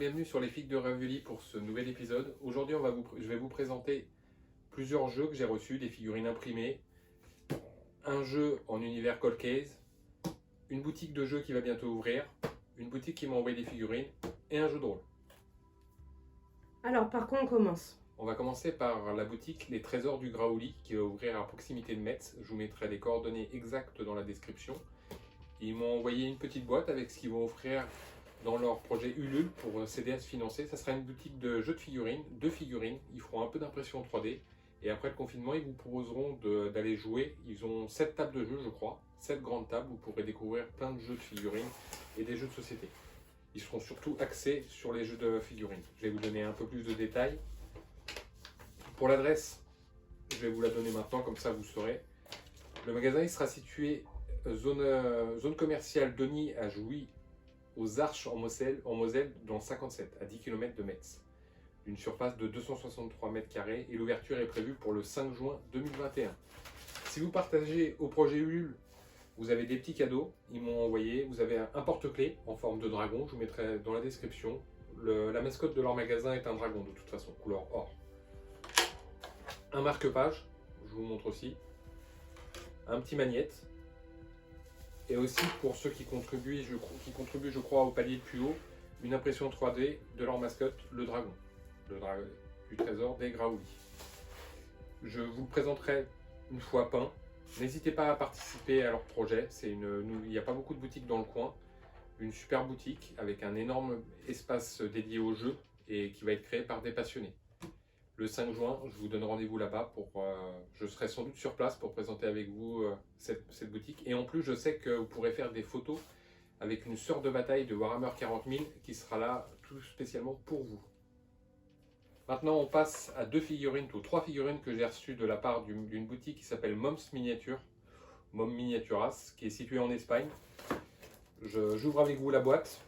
bienvenue sur les Figues de Ravully pour ce nouvel épisode. Aujourd'hui, je vais vous présenter plusieurs jeux que j'ai reçus, des figurines imprimées, un jeu en univers Cold Case, une boutique de jeux qui va bientôt ouvrir, une boutique qui m'a envoyé des figurines et un jeu de rôle. Alors, par quoi on commence? On va commencer par la boutique Les Trésors du Graouli qui va ouvrir à proximité de Metz. Je vous mettrai les coordonnées exactes dans la description. Ils m'ont envoyé une petite boîte avec ce qu'ils vont offrir dans leur projet Ulule pour s'aider à se financer. Ça sera une boutique de jeux de figurines, de figurines. Ils feront un peu d'impression 3D. Et après le confinement, ils vous proposeront d'aller jouer. Ils ont 7 tables de jeux, je crois. 7 grandes tables. Vous pourrez découvrir plein de jeux de figurines et des jeux de société. Ils seront surtout axés sur les jeux de figurines. Je vais vous donner un peu plus de détails. Pour l'adresse, je vais vous la donner maintenant, comme ça vous saurez. Le magasin il sera situé zone commerciale Denis à Jouy, aux Arches en Moselle, dans le 57, à 10 km de Metz. Une surface de 263 m² et l'ouverture est prévue pour le 5 juin 2021. Si vous partagez au projet Ulule, vous avez des petits cadeaux, ils m'ont envoyé. Vous avez un porte-clés en forme de dragon, je vous mettrai dans la description. La mascotte de leur magasin est un dragon de toute façon, couleur or. Un marque-page, je vous montre aussi. Un petit magnète. Et aussi pour ceux qui contribuent, je crois, au palier de plus haut, une impression 3D de leur mascotte, le dragon. Du trésor des Graouli. Je vous le présenterai une fois peint. N'hésitez pas à participer à leur projet. Il n'y a pas beaucoup de boutiques dans le coin. Une super boutique avec un énorme espace dédié au jeu et qui va être créé par des passionnés. Le 5 juin, je vous donne rendez-vous là-bas. Je serai sans doute sur place pour présenter avec vous cette boutique. Et en plus, je sais que vous pourrez faire des photos avec une sœur de bataille de Warhammer 40 000 qui sera là tout spécialement pour vous. Maintenant, on passe à trois figurines que j'ai reçues de la part d'une boutique qui s'appelle Moms Miniature, Mom Miniaturas, qui est située en Espagne. J'ouvre avec vous la boîte.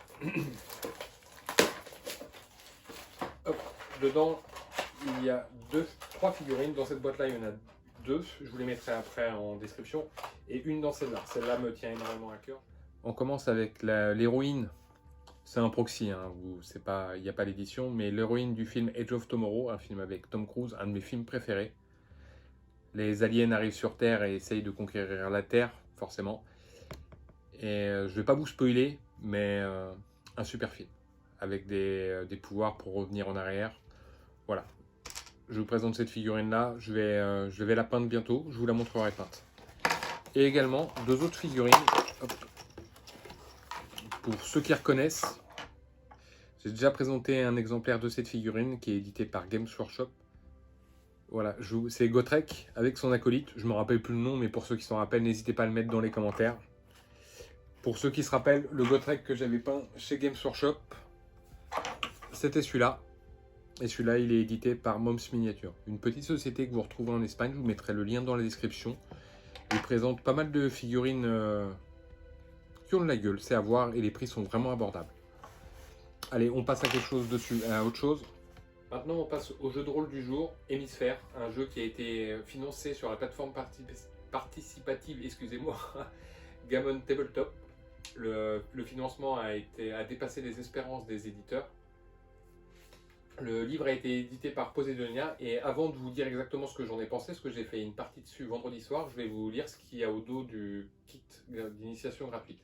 Hop, dedans, il y a trois figurines. Dans cette boîte-là, il y en a deux. Je vous les mettrai après en description. Et une dans celle-là. Celle-là me tient énormément à cœur. On commence avec l'héroïne. C'est un proxy, hein. Il n'y a pas l'édition, mais l'héroïne du film Edge of Tomorrow, un film avec Tom Cruise, un de mes films préférés. Les aliens arrivent sur Terre et essayent de conquérir la Terre, forcément. Et je ne vais pas vous spoiler, mais un super film, avec des pouvoirs pour revenir en arrière. Voilà. Je vous présente cette figurine-là, je vais la peindre bientôt, je vous la montrerai peinte. Et également, deux autres figurines. Hop. Pour ceux qui reconnaissent, j'ai déjà présenté un exemplaire de cette figurine qui est édité par Games Workshop. Voilà, c'est Gotrek avec son acolyte. Je ne me rappelle plus le nom, mais pour ceux qui s'en rappellent, n'hésitez pas à le mettre dans les commentaires. Pour ceux qui se rappellent, le Gotrek que j'avais peint chez Games Workshop, c'était celui-là. Et celui-là, il est édité par Moms Miniature, une petite société que vous retrouvez en Espagne. Je vous mettrai le lien dans la description. Il présente pas mal de figurines qui ont de la gueule, c'est à voir, et les prix sont vraiment abordables. Allez, on passe à autre chose. Maintenant, on passe au jeu de rôle du jour, Hémisphère, un jeu qui a été financé sur la plateforme participative, excusez-moi, Gammon Tabletop. Le financement a dépassé les espérances des éditeurs. Le livre a été édité par Posédonia, et avant de vous dire exactement ce que j'en ai pensé, parce que j'ai fait une partie dessus vendredi soir, je vais vous lire ce qu'il y a au dos du kit d'initiation gratuite.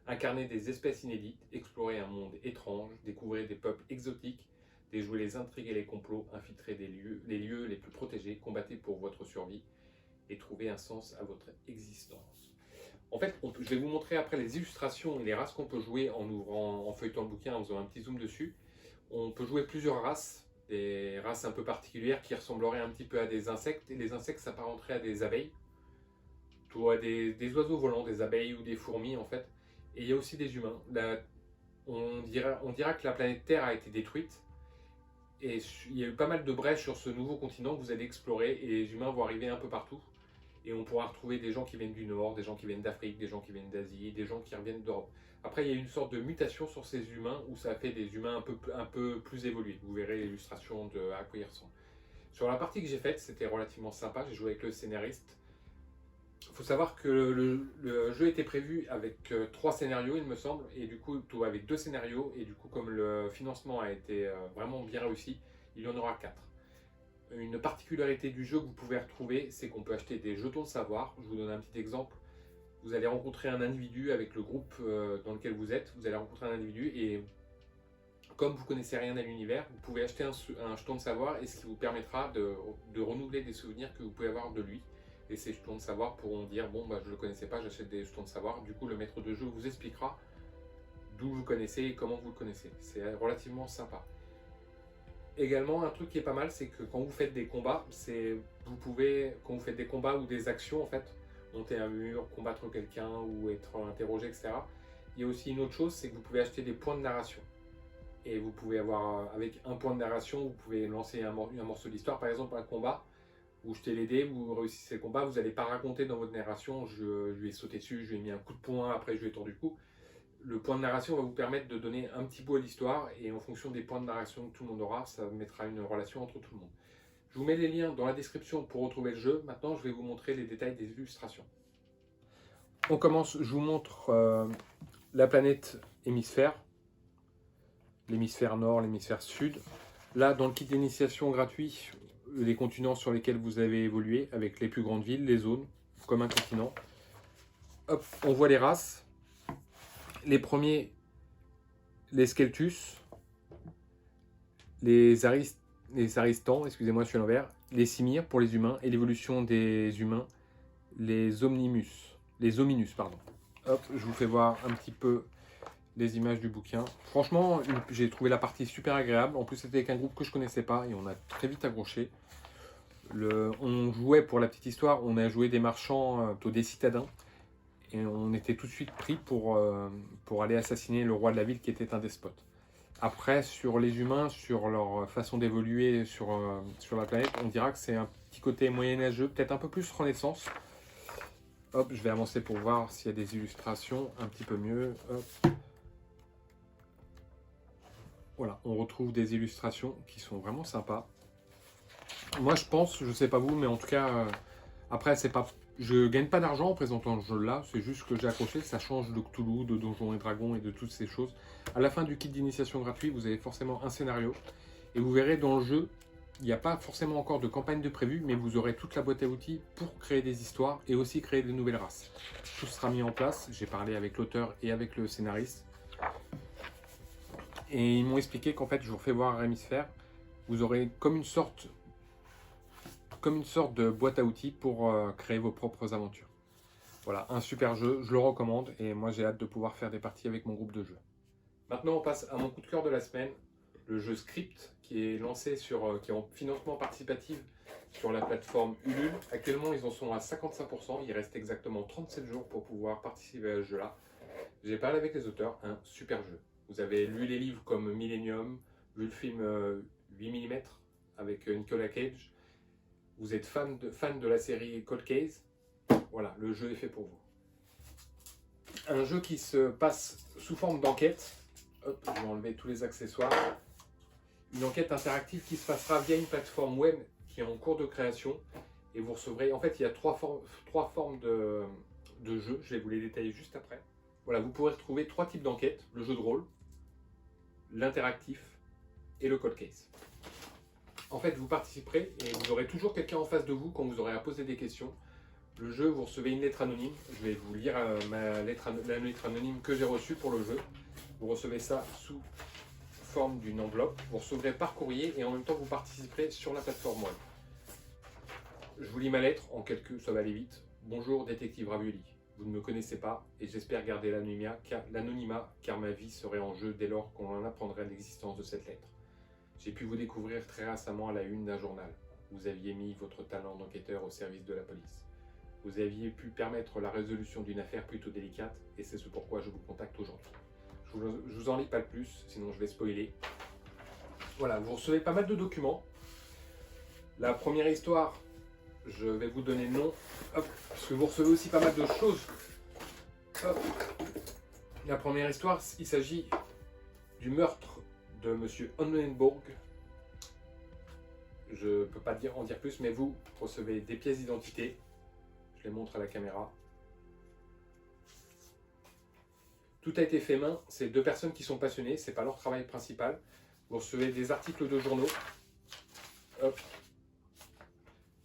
Incarner des espèces inédites, explorer un monde étrange, découvrir des peuples exotiques, déjouer les intrigues et les complots, infiltrer les lieux les plus protégés, combattez pour votre survie et trouver un sens à votre existence. En fait, je vais vous montrer après les illustrations et les races qu'on peut jouer en feuilletant le bouquin, en faisant un petit zoom dessus. On peut jouer plusieurs races, des races un peu particulières qui ressembleraient un petit peu à des insectes, et les insectes s'apparenteraient à des abeilles, ou à des oiseaux volants, des abeilles ou des fourmis en fait. Et il y a aussi des humains. On dira que la planète Terre a été détruite, et il y a eu pas mal de brèches sur ce nouveau continent que vous allez explorer, et les humains vont arriver un peu partout. Et on pourra retrouver des gens qui viennent du Nord, des gens qui viennent d'Afrique, des gens qui viennent d'Asie, des gens qui reviennent d'Europe. Après, il y a une sorte de mutation sur ces humains où ça fait des humains un peu plus évolués. Vous verrez l'illustration à quoi ils ressemblent. Sur la partie que j'ai faite, c'était relativement sympa. J'ai joué avec le scénariste. Il faut savoir que le jeu était prévu avec 3 scénarios, il me semble, et du coup, avec 2 scénarios, et du coup, comme le financement a été vraiment bien réussi, il y en aura 4. Une particularité du jeu que vous pouvez retrouver, c'est qu'on peut acheter des jetons de savoir. Je vous donne un petit exemple. Vous allez rencontrer un individu avec le groupe dans lequel vous êtes. Vous allez rencontrer un individu et comme vous ne connaissez rien à l'univers, vous pouvez acheter un jeton de savoir et ce qui vous permettra de renouveler des souvenirs que vous pouvez avoir de lui. Et ces jetons de savoir pourront dire bon bah je ne le connaissais pas, j'achète des jetons de savoir. Du coup le maître de jeu vous expliquera d'où vous connaissez et comment vous le connaissez. C'est relativement sympa. Également, un truc qui est pas mal, c'est que quand vous faites des combats, vous pouvez, quand vous faites des combats ou des actions, en fait, monter un mur, combattre quelqu'un ou être interrogé, etc. Il y a aussi une autre chose, c'est que vous pouvez acheter des points de narration. Et vous pouvez avoir, avec un point de narration, vous pouvez lancer un morceau d'histoire, par exemple un combat, vous jetez les dés, vous réussissez le combat, vous n'allez pas raconter dans votre narration, je lui ai sauté dessus, je lui ai mis un coup de poing, après je lui ai tordu le cou. Le point de narration va vous permettre de donner un petit bout à l'histoire et en fonction des points de narration que tout le monde aura, ça mettra une relation entre tout le monde. Je vous mets les liens dans la description pour retrouver le jeu. Maintenant, je vais vous montrer les détails des illustrations. On commence, je vous montre la planète hémisphère, l'hémisphère nord, l'hémisphère sud. Là, dans le kit d'initiation gratuit, les continents sur lesquels vous avez évolué, avec les plus grandes villes, les zones, comme un continent. Hop, on voit les races. Les premiers, les Skeltus, les Aristans, excusez-moi, je suis à l'envers, les Simirs pour les humains, et l'évolution des humains, les Hominus, pardon. Hop, je vous fais voir un petit peu les images du bouquin. Franchement, j'ai trouvé la partie super agréable. En plus, c'était avec un groupe que je connaissais pas, et on a très vite accroché. On jouait, pour la petite histoire, on a joué des marchands, plutôt des citadins, et on était tout de suite pris pour aller assassiner le roi de la ville qui était un despote. Après, sur les humains, sur leur façon d'évoluer sur la planète, on dira que c'est un petit côté moyenâgeux, peut-être un peu plus Renaissance. Hop, je vais avancer pour voir s'il y a des illustrations un petit peu mieux. Hop. Voilà, on retrouve des illustrations qui sont vraiment sympas. Moi, je pense, je sais pas vous, mais en tout cas, après, c'est pas... Je gagne pas d'argent en présentant ce jeu-là, c'est juste que j'ai accroché, ça change de Cthulhu, de Donjons et Dragons et de toutes ces choses. À la fin du kit d'initiation gratuit, vous avez forcément un scénario, et vous verrez dans le jeu, il n'y a pas forcément encore de campagne de prévu, mais vous aurez toute la boîte à outils pour créer des histoires et aussi créer des nouvelles races. Tout sera mis en place, j'ai parlé avec l'auteur et avec le scénariste. Et ils m'ont expliqué qu'en fait, je vous refais voir un hémisphère, vous aurez comme une sorte de boîte à outils pour créer vos propres aventures. Voilà, un super jeu, je le recommande et moi j'ai hâte de pouvoir faire des parties avec mon groupe de jeu. Maintenant on passe à mon coup de cœur de la semaine, le jeu Script qui est lancé qui est en financement participatif sur la plateforme Ulule. Actuellement ils en sont à 55%, il reste exactement 37 jours pour pouvoir participer à ce jeu-là. J'ai parlé avec les auteurs, un super jeu. Vous avez lu les livres comme Millennium, vu le film 8 mm avec Nicolas Cage. Vous êtes fan de la série Cold Case, voilà, le jeu est fait pour vous. Un jeu qui se passe sous forme d'enquête. Hop, je vais enlever tous les accessoires. Une enquête interactive qui se passera via une plateforme web qui est en cours de création. Et vous recevrez, en fait, il y a trois formes de jeu. Je vais vous les détailler juste après. Voilà, vous pourrez retrouver 3 types d'enquêtes. Le jeu de rôle, l'interactif et le Cold Case. En fait, vous participerez et vous aurez toujours quelqu'un en face de vous quand vous aurez à poser des questions. Le jeu, vous recevez une lettre anonyme. Je vais vous lire la lettre anonyme que j'ai reçue pour le jeu. Vous recevez ça sous forme d'une enveloppe. Vous recevrez par courrier et en même temps, vous participerez sur la plateforme web. Je vous lis ma lettre en ça va aller vite. Bonjour, détective Ravioli. Vous ne me connaissez pas et j'espère garder l'anonymat car ma vie serait en jeu dès lors qu'on en apprendrait l'existence de cette lettre. J'ai pu vous découvrir très récemment à la une d'un journal. Vous aviez mis votre talent d'enquêteur au service de la police. Vous aviez pu permettre la résolution d'une affaire plutôt délicate et c'est ce pourquoi je vous contacte aujourd'hui. Je vous en lis pas plus, sinon je vais spoiler. Voilà, vous recevez pas mal de documents. La première histoire, je vais vous donner le nom, hop, parce que vous recevez aussi pas mal de choses. Hop. La première histoire, il s'agit du meurtre de Monsieur Onnenborg. Je ne peux pas en dire plus, mais vous recevez des pièces d'identité. Je les montre à la caméra. Tout a été fait main, c'est 2 personnes qui sont passionnées, c'est pas leur travail principal. Vous recevez des articles de journaux. Hop.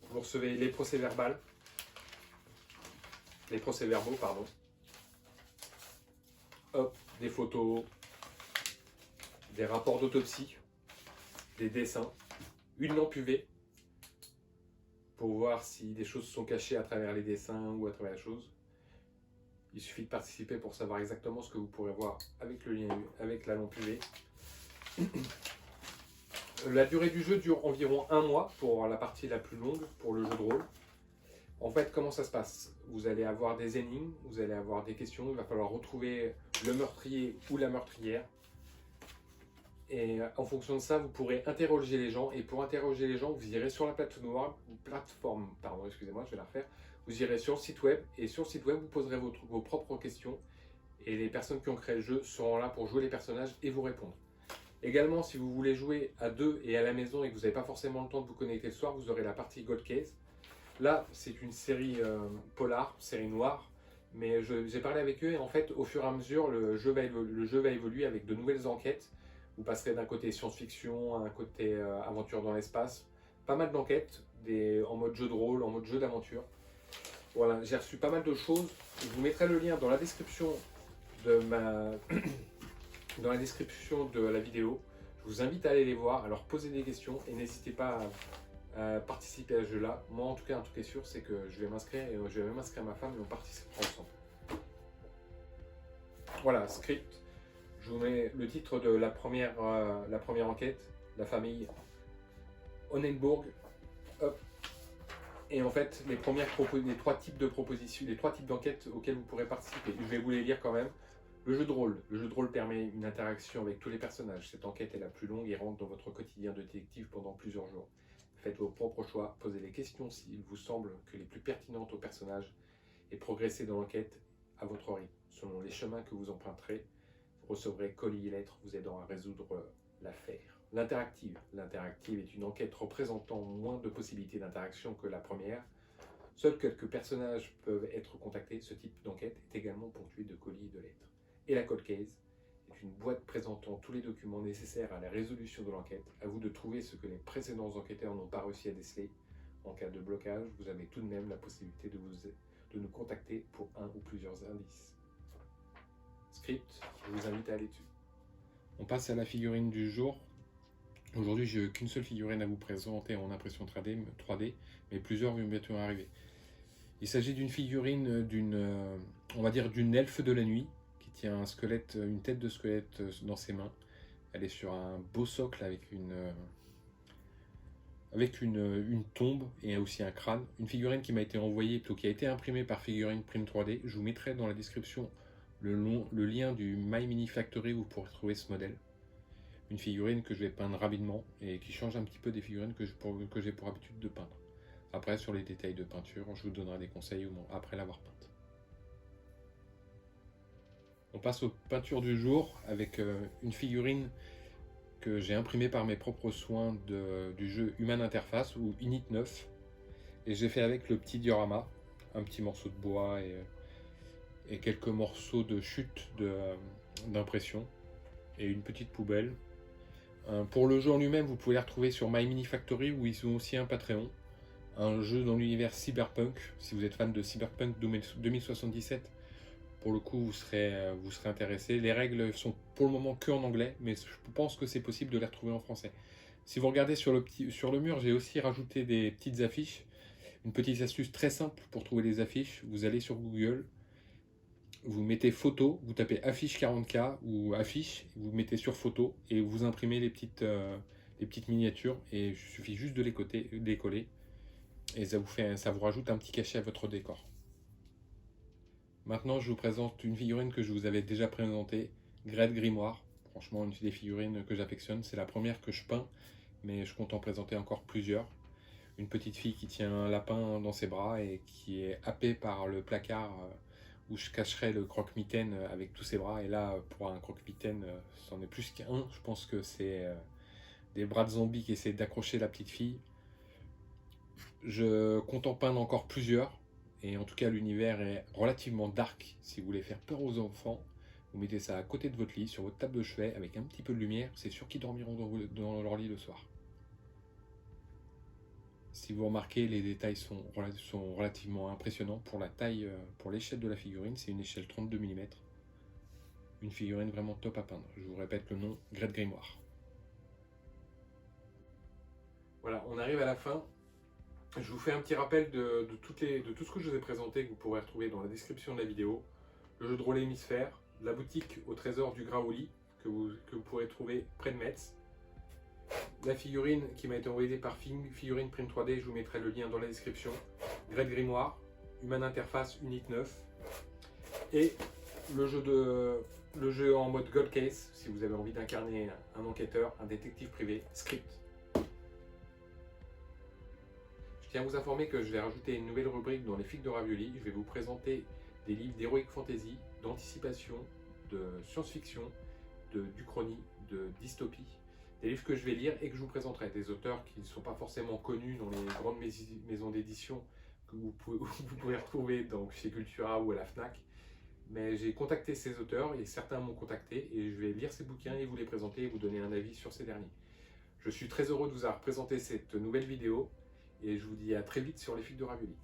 Vous recevez les procès-verbaux, pardon. Hop, des photos, des rapports d'autopsie, des dessins, une lampe UV pour voir si des choses sont cachées à travers les dessins ou à travers les choses. Il suffit de participer pour savoir exactement ce que vous pourrez voir avec le lien, avec la lampe UV. La durée du jeu dure environ 1 mois pour la partie la plus longue, pour le jeu de rôle. En fait, comment ça se passe? Vous allez avoir des énigmes, vous allez avoir des questions, il va falloir retrouver le meurtrier ou la meurtrière. Et en fonction de ça, vous pourrez interroger les gens. Et pour interroger les gens, vous irez sur la plateforme, excusez-moi, je vais la refaire. Vous irez sur le site web et sur le site web, vous poserez vos propres questions. Et les personnes qui ont créé le jeu seront là pour jouer les personnages et vous répondre. Également, si vous voulez jouer à 2 et à la maison et que vous n'avez pas forcément le temps de vous connecter le soir, vous aurez la partie Gold Case. Là, c'est une série polar, série noire. Mais j'ai parlé avec eux et en fait, au fur et à mesure, le jeu va évoluer avec de nouvelles enquêtes. Vous passerez d'un côté science-fiction à un côté aventure dans l'espace. Pas mal d'enquêtes, en mode jeu de rôle, en mode jeu d'aventure. Voilà, j'ai reçu pas mal de choses. Je vous mettrai le lien dans la description de dans la description de la vidéo. Je vous invite à aller les voir, à leur poser des questions et n'hésitez pas à participer à ce jeu-là. Moi, en tout cas, un truc est sûr, c'est que je vais m'inscrire et je vais même inscrire ma femme et on participera ensemble. Voilà, script. Je vous mets le titre de la première enquête, la famille Onnenburg. Hop. Et en fait, les 3 types de propositions, les 3 types d'enquêtes auxquelles vous pourrez participer. Je vais vous les lire quand même. Le jeu de rôle. Le jeu de rôle permet une interaction avec tous les personnages. Cette enquête est la plus longue et rentre dans votre quotidien de détective pendant plusieurs jours. Faites vos propres choix, posez les questions s'il vous semble que les plus pertinentes aux personnages et progressez dans l'enquête à votre rythme, selon les chemins que vous emprunterez. Vous recevrez colis et lettres vous aidant à résoudre l'affaire. L'interactive. L'interactive est une enquête représentant moins de possibilités d'interaction que la première. Seuls quelques personnages peuvent être contactés. Ce type d'enquête est également ponctué de colis et de lettres. Et la Cold Case est une boîte présentant tous les documents nécessaires à la résolution de l'enquête. À vous de trouver ce que les précédents enquêteurs n'ont pas réussi à déceler. En cas de blocage, vous avez tout de même la possibilité de nous contacter pour un ou plusieurs indices. Script, je vous invite à aller dessus. On passe à la figurine du jour. Aujourd'hui, j'ai qu'une seule figurine à vous présenter en impression 3D, mais plusieurs vont bientôt arriver. Il s'agit d'une figurine on va dire d'une elfe de la nuit qui tient un squelette, une tête de squelette dans ses mains. Elle est sur un beau socle avec une tombe et aussi un crâne. Une figurine qui m'a été envoyée, plutôt qui a été imprimée par Figurine Print 3D. Je vous mettrai dans la description le lien du My Mini Factory où vous pourrez trouver ce modèle. Une figurine que je vais peindre rapidement et qui change un petit peu des figurines que j'ai pour habitude de peindre. Après, sur les détails de peinture, je vous donnerai des conseils après l'avoir peinte. On passe aux peintures du jour avec une figurine que j'ai imprimée par mes propres soins du jeu Human Interface ou Init 9. Et j'ai fait avec le petit diorama, un petit morceau de bois et quelques morceaux de chute d'impression et une petite poubelle. Pour le jeu en lui-même, vous pouvez les retrouver sur My Mini Factory où ils ont aussi un Patreon. Un jeu dans l'univers cyberpunk. Si vous êtes fan de Cyberpunk 2077, pour le coup, vous serez intéressé. Les règles sont pour le moment que en anglais, mais je pense que c'est possible de les retrouver en français. Si vous regardez sur le mur, j'ai aussi rajouté des petites affiches. Une petite astuce très simple pour trouver les affiches. Vous allez sur Google, vous mettez photo, vous tapez affiche 40K ou affiche, vous mettez sur photo et vous imprimez les petites miniatures et il suffit juste de les coller et ça vous rajoute un petit cachet à votre décor. Maintenant, je vous présente une figurine que je vous avais déjà présentée, Grete Grimoire. Franchement, une des figurines que j'affectionne. C'est la première que je peins, mais je compte en présenter encore plusieurs. Une petite fille qui tient un lapin dans ses bras et qui est happée par le placard où je cacherai le croque-mitaine avec tous ses bras. Et là, pour un croque-mitaine, c'en est plus qu'un. Je pense que c'est des bras de zombies qui essaient d'accrocher la petite fille. Je compte en peindre encore plusieurs. Et en tout cas, l'univers est relativement dark. Si vous voulez faire peur aux enfants, vous mettez ça à côté de votre lit, sur votre table de chevet, avec un petit peu de lumière, c'est sûr qu'ils dormiront dans leur lit le soir. Si vous remarquez, les détails sont relativement impressionnants pour la taille, pour l'échelle de la figurine. C'est une échelle 32 mm. Une figurine vraiment top à peindre. Je vous répète le nom, Grette Grimoire. Voilà, on arrive à la fin. Je vous fais un petit rappel de tout ce que je vous ai présenté, que vous pourrez retrouver dans la description de la vidéo. Le jeu de rôle Hémisphère, la boutique au trésor du Graouli, que vous pourrez trouver près de Metz. La figurine qui m'a été envoyée par Figurine Print 3D, je vous mettrai le lien dans la description. Grette Grimoire, Human Interface Unit 9. Et le jeu en mode Gold Case, si vous avez envie d'incarner un enquêteur, un détective privé, Script. Je tiens à vous informer que je vais rajouter une nouvelle rubrique dans les figues de Ravioli. Je vais vous présenter des livres d'heroic fantasy, d'anticipation, de science-fiction, d'uchronie, de dystopie. Des livres que je vais lire et que je vous présenterai. Des auteurs qui ne sont pas forcément connus dans les grandes maisons d'édition que vous pouvez retrouver donc chez Cultura ou à la Fnac. Mais j'ai contacté ces auteurs et certains m'ont contacté et je vais lire ces bouquins et vous les présenter et vous donner un avis sur ces derniers. Je suis très heureux de vous avoir présenté cette nouvelle vidéo et je vous dis à très vite sur les figues de Ravioli.